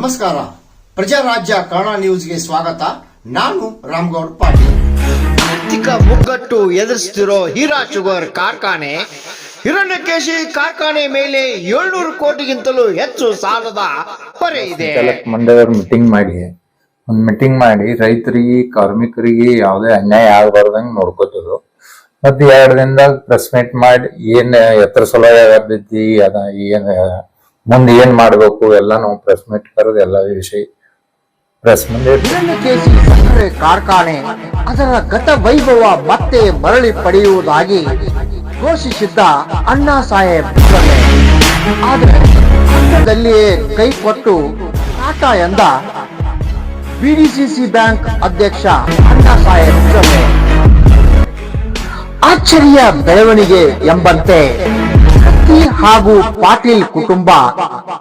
ನಮಸ್ಕಾರ. ಪ್ರಜಾರಾಜ್ಯ ಕನ್ನಡ ನ್ಯೂಸ್ಗೆ ಸ್ವಾಗತ. ನಾನು ರಾಮಗೌಡ ಪಾಟೀಲ್. ಆರ್ಥಿಕ ಮುಗ್ಗಟ್ಟು ಎದುರಿಸುತ್ತಿರೋ ಹೀರಾ ಶುಗರ್ ಕಾರ್ಖಾನೆ ಹಿರಣ್ಯಕೇಶಿ ಕಾರ್ಖಾನೆ ಮೇಲೆ 700 ಕೋಟಿಗಿಂತಲೂ ಹೆಚ್ಚು ಸಾಲದ ಹೊರೆ ಇದೆ. ಮಂಡ್ಯದವ್ರು ಮೀಟಿಂಗ್ ಮಾಡಿ ರೈತರಿಗೆ ಕಾರ್ಮಿಕರಿಗೆ ಯಾವುದೇ ಅನ್ಯಾಯ ಆಗಬಾರ್ದಂಗ್ ನೋಡ್ಕೋತಿದ್ರು. ಮತ್ತೆ 2 ದಿನದಾಗ ಪ್ರೆಸ್ ಮೀಟ್ ಮಾಡಿ ಏನ್ ಎತ್ತರ ಸಲುವಾಗಿ ಆಗತೈತಿ, ಅದ ಏನ್ ಮುಂದೆ ಏನ್ ಮಾಡ್ಬೇಕು ಎಲ್ಲ ನಾವು ಪ್ರೆಸ್ ಮೀಟ್ ಕರೆದು ಎಲ್ಲ ವಿಷಯ ಪ್ರೆಸ್ ಮುಂದೆ. ಹಿರಣ್ಯಕೇಶಿ ಸಕ್ಕರೆ ಕಾರ್ಖಾನೆ ಅದರ ಗತ ವೈಭವ ಮತ್ತೆ ಮರಳಿ ಪಡೆಯುವುದಾಗಿ ಘೋಷಿಸಿದ್ದ ಅಣ್ಣಾ ಸಾಹೇಬ್ ಜೊಲ್ಲೆ ಆದರೆ ಅಂತ್ಯದಲ್ಲಿಯೇ ಕೈ ಕೊಟ್ಟು ಟಾಟಾ ಎಂದ ಬಿಡಿಸಿಸಿ ಬ್ಯಾಂಕ್ ಅಧ್ಯಕ್ಷ ಅಣ್ಣಾ ಸಾಹೇಬ್ ಜೊಲ್ಲೆ. ಆಶ್ಚರ್ಯ ಬೆಳವಣಿಗೆ ಎಂಬಂತೆ ಹಾಗೂ ಪಾಟೀಲ್ ಕುಟುಂಬ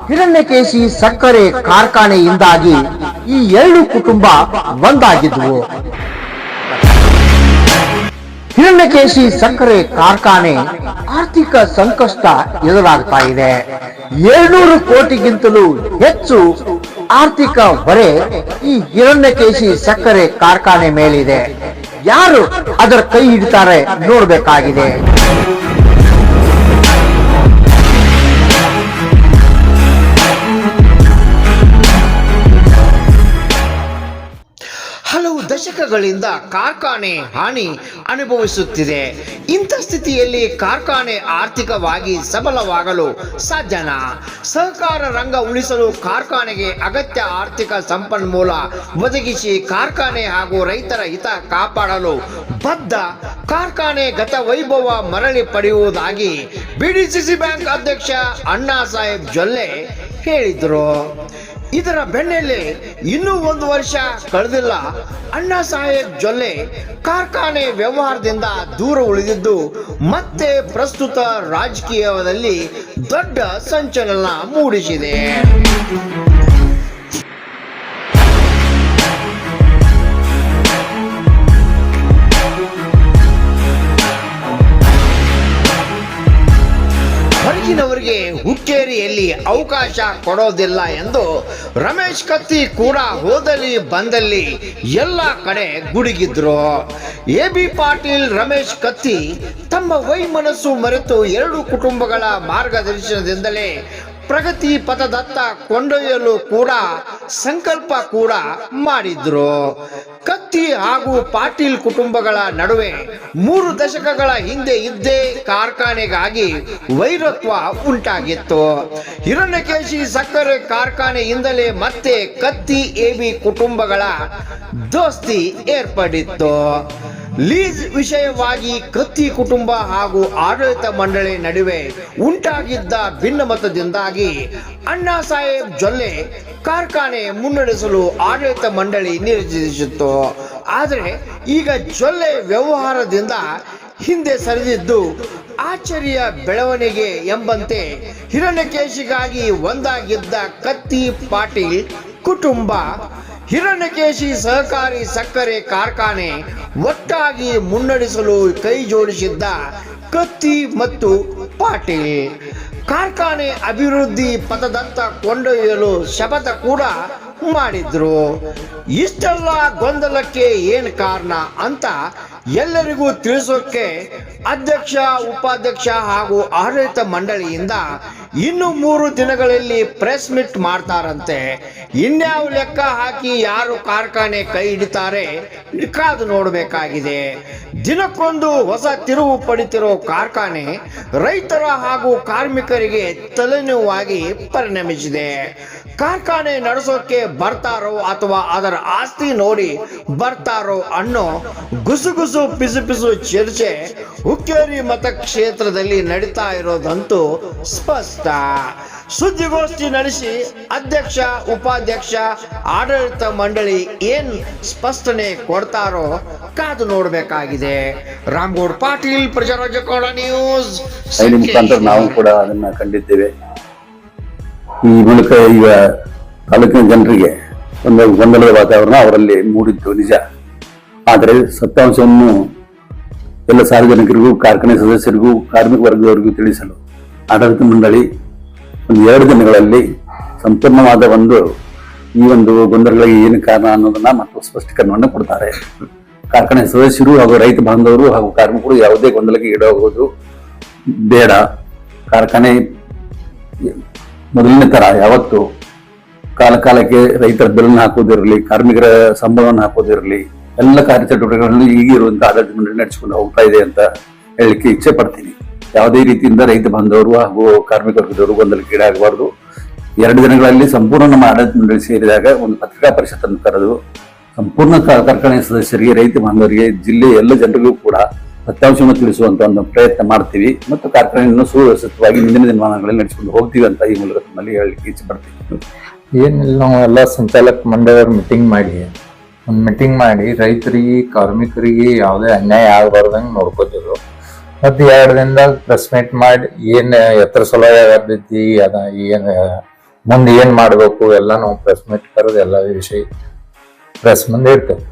ಹಿರಣ್ಯಕೇಶಿ ಸಕ್ಕರೆ ಕಾರ್ಖಾನೆಯಿಂದಾಗಿ ಈ 2 ಕುಟುಂಬ ಒಂದಾಗಿದ್ವು. ಹಿರಣ್ಯಕೇಶಿ ಸಕ್ಕರೆ ಕಾರ್ಖಾನೆ ಆರ್ಥಿಕ ಸಂಕಷ್ಟ ಎದುರಾಗ್ತಾ ಇದೆ. 700 ಕೋಟಿಗಿಂತಲೂ ಹೆಚ್ಚು ಆರ್ಥಿಕ ಹೊರೆ ಈ ಹಿರಣ್ಯಕೇಶಿ ಸಕ್ಕರೆ ಕಾರ್ಖಾನೆ ಮೇಲಿದೆ. ಯಾರು ಅದರ ಕೈ ಹಿಡಿತಾರೆ ನೋಡ್ಬೇಕಾಗಿದೆ. ಹಲವು ದಶಕಗಳಿಂದ ಕಾರ್ಖಾನೆ ಹಾನಿ ಅನುಭವಿಸುತ್ತಿದೆ. ಇಂಥ ಸ್ಥಿತಿಯಲ್ಲಿ ಕಾರ್ಖಾನೆ ಆರ್ಥಿಕವಾಗಿ ಸಬಲವಾಗಲು ಸಾಧ್ಯನಾ? ಸಹಕಾರ ರಂಗ ಉಳಿಸಲು ಕಾರ್ಖಾನೆಗೆ ಅಗತ್ಯ ಆರ್ಥಿಕ ಸಂಪನ್ಮೂಲ ಒದಗಿಸಿ ಕಾರ್ಖಾನೆ ಹಾಗೂ ರೈತರ ಹಿತ ಕಾಪಾಡಲು ಬದ್ಧ. ಕಾರ್ಖಾನೆ ಗತ ವೈಭವ ಮರಳಿ ಪಡೆಯುವುದಾಗಿ ಬಿಡಿಸಿಸಿ ಬ್ಯಾಂಕ್ ಅಧ್ಯಕ್ಷ ಅಣ್ಣಾ ಸಾಹೇಬ್ ಜೊಲ್ಲೆ ಹೇಳಿದರು. ಇದರ ಬೆನ್ನಲ್ಲೇ ಇನ್ನೂ 1 ವರ್ಷ ಕಳೆದಿಲ್ಲ. ಅಣ್ಣಾ ಸಾಹೇಬ್ ಜೊಲ್ಲೆ ಕಾರ್ಖಾನೆ ವ್ಯವಹಾರದಿಂದ ದೂರ ಉಳಿದಿದ್ದು ಮತ್ತೆ ಪ್ರಸ್ತುತ ರಾಜಕೀಯದಲ್ಲಿ ದೊಡ್ಡ ಸಂಚಲನ ಮೂಡಿಸಿದೆ. ಹೊರಗಿನವರಿಗೆ ಹುಕ್ಕೇರಿಯಲ್ಲಿ ಅವಕಾಶ ಕೊಡೋದಿಲ್ಲ ಎಂದು ರಮೇಶ್ ಕತ್ತಿ ಕೂಡ ಹೋದಲ್ಲಿ ಬಂದಲ್ಲಿ ಎಲ್ಲ ಕಡೆ ಗುಡುಗಿದ್ರು. ಎಬಿ ಪಾಟೀಲ್, ರಮೇಶ್ ಕತ್ತಿ ತಮ್ಮ ವೈಮನಸ್ಸು ಮರೆತು 2 ಕುಟುಂಬಗಳ ಮಾರ್ಗದರ್ಶನದಿಂದಲೇ ಪ್ರಗತಿ ಪಥದತ್ತ ಕೊಂಡೊಯ್ಯಲು ಕೂಡ ಸಂಕಲ್ಪ ಕೂಡ ಮಾಡಿದ್ರು. ಕತ್ತಿ ಹಾಗೂ ಪಾಟೀಲ್ ಕುಟುಂಬಗಳ ನಡುವೆ 3 ದಶಕಗಳ ಹಿಂದೆ ಇದ್ದೇ ಕಾರ್ಖಾನೆಗಾಗಿ ವೈರತ್ವ ಉಂಟಾಗಿತ್ತು. ಹಿರಣ್ಯಕೇಶಿ ಸಕ್ಕರೆ ಕಾರ್ಖಾನೆಯಿಂದಲೇ ಮತ್ತೆ ಕತ್ತಿ ಎಬಿ ಕುಟುಂಬಗಳ ದೋಸ್ತಿ ಏರ್ಪಡಿತ್ತು. ಲೀಸ್ ವಿಷಯವಾಗಿ ಕತ್ತಿ ಕುಟುಂಬ ಹಾಗೂ ಆಡಳಿತ ಮಂಡಳಿ ನಡುವೆ ಉಂಟಾಗಿದ್ದ ಭಿನ್ನಮತದಿಂದಾಗಿ ಅಣ್ಣಾ ಸಾಹೇಬ್ ಜೊಲ್ಲೆ ಕಾರ್ಖಾನೆ ಮುನ್ನಡೆಸಲು ಆಡಳಿತ ಮಂಡಳಿ ನಿರ್ಧರಿಸಿತ್ತು. ಆದರೆ ಈಗ ಜೊಲ್ಲೆ ವ್ಯವಹಾರದಿಂದ ಹಿಂದೆ ಸರಿದಿದ್ದು ಆಶ್ಚರ್ಯ ಬೆಳವಣಿಗೆ ಎಂಬಂತೆ ಹಿರಣ್ಯಕೇಶಿಗಾಗಿ ಒಂದಾಗಿದ್ದ ಕತ್ತಿ ಪಾಟೀಲ್ ಕುಟುಂಬ ಹಿರಣ್ಯಕೇಶಿ ಸಹಕಾರಿ ಸಕ್ಕರೆ ಕಾರ್ಖಾನೆ ಒಟ್ಟಾಗಿ ಮುನ್ನಡೆಸಲು ಕೈ ಜೋಡಿಸಿದ್ದ ಕತ್ತಿ ಮತ್ತು ಪಾಟೀಲ್ ಕಾರ್ಖಾನೆ ಅಭಿವೃದ್ಧಿ ಪಥದತ್ತ ಕೊಂಡೊಯ್ಯಲು ಶಪಥ ಕೂಡ ಮಾಡಿದ್ರು. ಇಷ್ಟೆಲ್ಲ ಗೊಂದಲಕ್ಕೆ ಏನು ಕಾರಣ ಅಂತ ಎಲ್ಲರಿಗೂ ತಿಳಿಸೋಕೆ ಅಧ್ಯಕ್ಷ, ಉಪಾಧ್ಯಕ್ಷ ಹಾಗೂ ಆಡಳಿತ ಮಂಡಳಿಯಿಂದ ಇನ್ನು 3 ದಿನಗಳಲ್ಲಿ ಪ್ರೆಸ್ ಮೀಟ್ ಮಾಡ್ತಾರಂತೆ. ಇನ್ಯಾವ ಲೆಕ್ಕ ಹಾಕಿ ಯಾರು ಕಾರ್ಖಾನೆ ಕೈ ಹಿಡಿತಾರೆ ಕಾದು ನೋಡಬೇಕಾಗಿದೆ. ದಿನಕ್ಕೊಂದು ಹೊಸ ತಿರುವು ಪಡಿತಿರೋ ಕಾರ್ಖಾನೆ ರೈತರ ಹಾಗೂ ಕಾರ್ಮಿಕರಿಗೆ ತಲೆನೋವಾಗಿ ಪರಿಣಮಿಸಿದೆ. ಕಾರ್ಖಾನೆ ನಡೆಸೋಕೆ ಬರ್ತಾರೋ ಅಥವಾ ಅದರ ಆಸ್ತಿ ನೋಡಿ ಬರ್ತಾರೋ ಅನ್ನೋ ಗುಸುಗುಸು ಪಿಸು ಚರ್ಚೆ ಹುಕ್ಕೇರಿ ಮತಕ್ಷೇತ್ರದಲ್ಲಿ ನಡೀತಾ ಇರೋದಂತೂ ಸ್ಪಷ್ಟ. ಸುದ್ದಿಗೋಷ್ಠಿ ನಡೆಸಿ ಅಧ್ಯಕ್ಷ, ಉಪಾಧ್ಯಕ್ಷ, ಆಡಳಿತ ಮಂಡಳಿ ಏನ್ ಸ್ಪಷ್ಟನೆ ಕೊಡ್ತಾರೋ ಕಾದು ನೋಡಬೇಕಾಗಿದೆ. ರಾಮಗೌಡ ಪಾಟೀಲ್, ಪ್ರಜಾರಾಜ್ಯ ಕನ್ನಡ ನ್ಯೂಸ್. ಮುಖಾಂತರ ನಾವು ಕೂಡ ಅದನ್ನ ಕಂಡಿದ್ದೇವೆ. ಈ ಮೂಲಕ ಈಗ ತಾಲೂಕಿನ ಜನರಿಗೆ ಒಂದು ಗೊಂದಲದ ವಾತಾವರಣ ಅವರಲ್ಲಿ ಮೂಡಿದ್ದು ನಿಜ. ಆದರೆ ಸತ್ಯಾಂಶವನ್ನು ಎಲ್ಲ ಸಾರ್ವಜನಿಕರಿಗೂ, ಕಾರ್ಖಾನೆ ಸದಸ್ಯರಿಗೂ, ಕಾರ್ಮಿಕ ವರ್ಗದವರಿಗೂ ತಿಳಿಸಲು ಆಡಳಿತ ಮಂಡಳಿ ಒಂದು 2 ದಿನಗಳಲ್ಲಿ ಸಂಪೂರ್ಣವಾದ ಒಂದು ಈ ಒಂದು ಗೊಂದಲಗಳಿಗೆ ಏನು ಕಾರಣ ಅನ್ನೋದನ್ನ ಮತ್ತು ಸ್ಪಷ್ಟೀಕರಣವನ್ನು ಕೊಡ್ತಾರೆ. ಕಾರ್ಖಾನೆ ಸದಸ್ಯರು ಹಾಗೂ ರೈತ ಬಾಂಧವರು ಹಾಗೂ ಕಾರ್ಮಿಕರು ಯಾವುದೇ ಗೊಂದಲಕ್ಕೆ ಈಡಾಗುವುದು ಬೇಡ. ಕಾರ್ಖಾನೆ ಮೊದಲನೇ ತರ ಯಾವತ್ತು ಕಾಲಕ್ಕೆ ರೈತರ ಬಿಲ್ ಹಾಕೋದಿರಲಿ, ಕಾರ್ಮಿಕರ ಸಂಬಳವನ್ನು ಹಾಕೋದಿರಲಿ, ಎಲ್ಲ ಕಾರ್ಯಚಟುವಟಿಕೆಗಳನ್ನು ಈಗಿರುವಂತಹ ಆಡಳಿತ ಮಂಡಳಿ ನಡೆಸಿಕೊಂಡು ಹೋಗ್ತಾ ಇದೆ ಅಂತ ಹೇಳಲಿಕ್ಕೆ ಇಚ್ಛೆ ಪಡ್ತೀನಿ. ಯಾವುದೇ ರೀತಿಯಿಂದ ರೈತ ಬಾಂಧವರು ಹಾಗೂ ಕಾರ್ಮಿಕ ವರ್ಗದವರು ಗೊಂದಲಕ್ಕೆ ಈಡಾಗಬಾರದು. 2 ದಿನಗಳಲ್ಲಿ ಸಂಪೂರ್ಣ ನಮ್ಮ ಆಡಳಿತ ಮಂಡಳಿ ಸೇರಿದಾಗ ಒಂದು ಪತ್ರಿಕಾ ಪರಿಷತ್ತನ್ನು ಕರೆದು ಸಂಪೂರ್ಣ ಕಾರ್ಖಾನೆ ಸದಸ್ಯರಿಗೆ, ರೈತ ಬಾಂಧವರಿಗೆ, ಜಿಲ್ಲೆಯ ಎಲ್ಲ ಜನರಿಗೂ ಕೂಡ ಸತ್ಯಾಂಶವನ್ನು ತಿಳಿಸುವಂತ ಒಂದು ಪ್ರಯತ್ನ ಮಾಡ್ತೀವಿ ಮತ್ತು ಕಾರ್ಖಾನೆಯನ್ನು ಸುವ್ಯವಸ್ಥಿತವಾಗಿ ಮುಂದಿನ ದಿನಮಾನಗಳಲ್ಲಿ ನಡೆಸಿಕೊಂಡು ಹೋಗ್ತೀವಿ ಅಂತ ಈ ಮೂಲಕ ತಮ್ಮಲ್ಲಿ ಹೇಳಲಿಕ್ಕೆ ಇಚ್ಛೆ ಪಡ್ತೀವಿ. ಏನಿಲ್ಲ, ನಾವು ಎಲ್ಲ ಸಂಚಾಲಕ ಮಂಡಳಿಯವ್ರು ಮೀಟಿಂಗ್ ಮಾಡಿ ರೈತರಿಗೆ, ಕಾರ್ಮಿಕರಿಗೆ ಯಾವುದೇ ಅನ್ಯಾಯ ಆಗಬಾರ್ದಂಗೆ ನೋಡ್ಕೋತಿದ್ರು. ಮತ್ತೆ 2 ದಿನದಾಗ ಪ್ರೆಸ್ ಮೀಟ್ ಮಾಡಿ ಏನ್ ಎತ್ತರ ಸಲುವಾಗಿ ಆಗತೈತಿ, ಅದ ಏನ್ ಮುಂದೆ ಏನ್ ಮಾಡ್ಬೇಕು ಎಲ್ಲ ನಾವು ಪ್ರೆಸ್ ಮೀಟ್ ಕರೆದು ಎಲ್ಲ ವಿಷಯ ಪ್ರೆಸ್ ಮುಂದೆ ಇರ್ತೇವೆ.